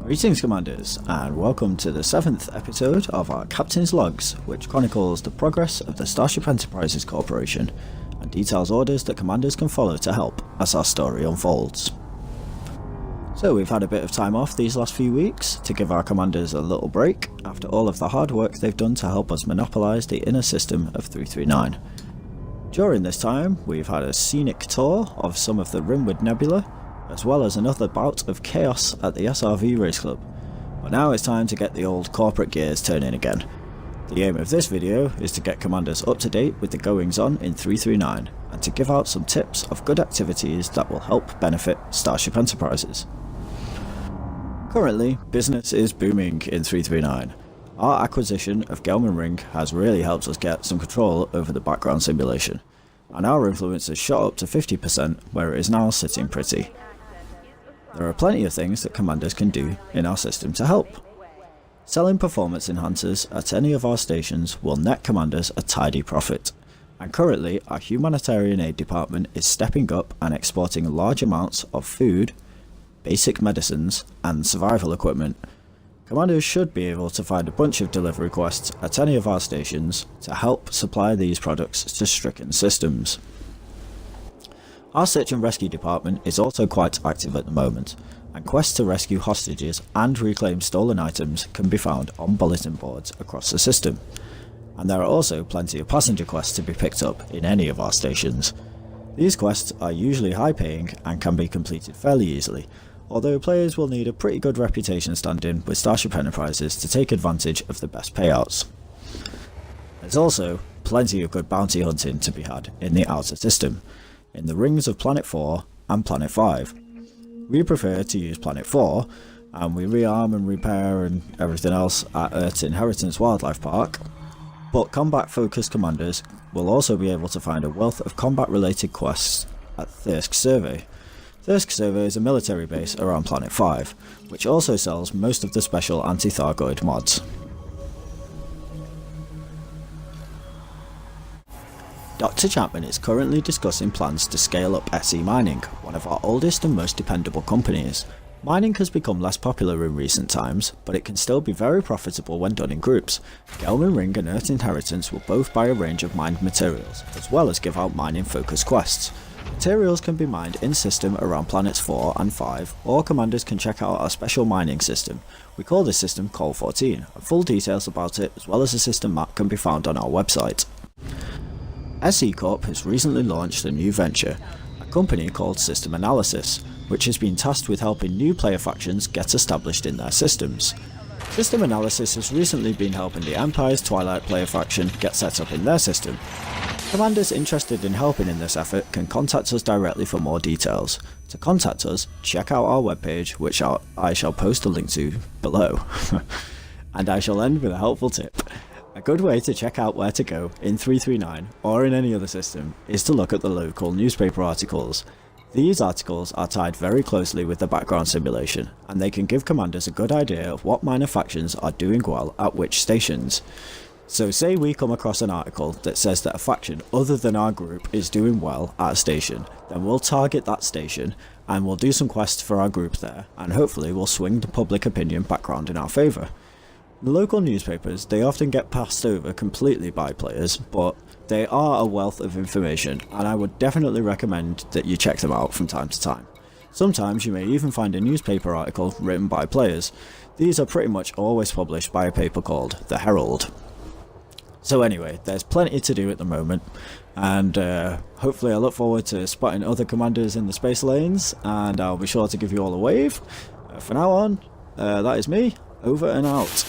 Greetings Commanders, and welcome to the 7th episode of our Captain's Logs, which chronicles the progress of the Starship Enterprises Corporation and details orders that Commanders can follow to help as our story unfolds. So we've had a bit of time off these last few weeks to give our Commanders a little break after all of the hard work they've done to help us monopolise the inner system of 339. During this time, we've had a scenic tour of some of the Rimwood Nebula, as well as another bout of chaos at the SRV Race Club. But now it's time to get the old corporate gears turning again. The aim of this video is to get Commanders up to date with the goings on in 339, and to give out some tips of good activities that will help benefit Starship Enterprises. Currently, business is booming in 339. Our acquisition of Gelman Ring has really helped us get some control over the background simulation, and our influence has shot up to 50%, where it is now sitting pretty. There are plenty of things that Commanders can do in our system to help. Selling performance enhancers at any of our stations will net Commanders a tidy profit, and currently our humanitarian aid department is stepping up and exporting large amounts of food, basic medicines and survival equipment. Commanders should be able to find a bunch of delivery quests at any of our stations to help supply these products to stricken systems. Our search and rescue department is also quite active at the moment, and quests to rescue hostages and reclaim stolen items can be found on bulletin boards across the system. And there are also plenty of passenger quests to be picked up in any of our stations. These quests are usually high paying and can be completed fairly easily, although players will need a pretty good reputation stand-in with Starship Enterprises to take advantage of the best payouts. There's also plenty of good bounty hunting to be had in the outer system, in the rings of Planet 4 and Planet 5. We prefer to use Planet 4, and we rearm and repair and everything else at Earth's Inheritance Wildlife Park, but combat-focused Commanders will also be able to find a wealth of combat-related quests at Thirsk Survey. Thirsk Survey is a military base around Planet 5, which also sells most of the special anti-Thargoid mods. Dr. Chapman is currently discussing plans to scale up SE Mining, one of our oldest and most dependable companies. Mining has become less popular in recent times, but it can still be very profitable when done in groups. Gelman Ring and Earth Inheritance will both buy a range of mined materials, as well as give out mining focused quests. Materials can be mined in-system around planets 4 and 5, or Commanders can check out our special mining system. We call this system Col 14, and full details about it as well as a system map can be found on our website. SE Corp has recently launched a new venture, a company called System Analysis, which has been tasked with helping new player factions get established in their systems. System Analysis has recently been helping the Empire's Twilight player faction get set up in their system. Commanders interested in helping in this effort can contact us directly for more details. To contact us, check out our webpage, which I shall post a link to below. And I shall end with a helpful tip. A good way to check out where to go in 339 or in any other system is to look at the local newspaper articles. These articles are tied very closely with the background simulation, and they can give Commanders a good idea of what minor factions are doing well at which stations. So say we come across an article that says that a faction other than our group is doing well at a station, then we'll target that station and we'll do some quests for our group there, and hopefully we'll swing the public opinion background in our favour. The local newspapers, they often get passed over completely by players, but they are a wealth of information, and I would definitely recommend that you check them out from time to time. Sometimes you may even find a newspaper article written by players. These are pretty much always published by a paper called The Herald. So anyway, there's plenty to do at the moment, and hopefully I look forward to spotting other Commanders in the space lanes, and I'll be sure to give you all a wave. For now on, that is me, over and out.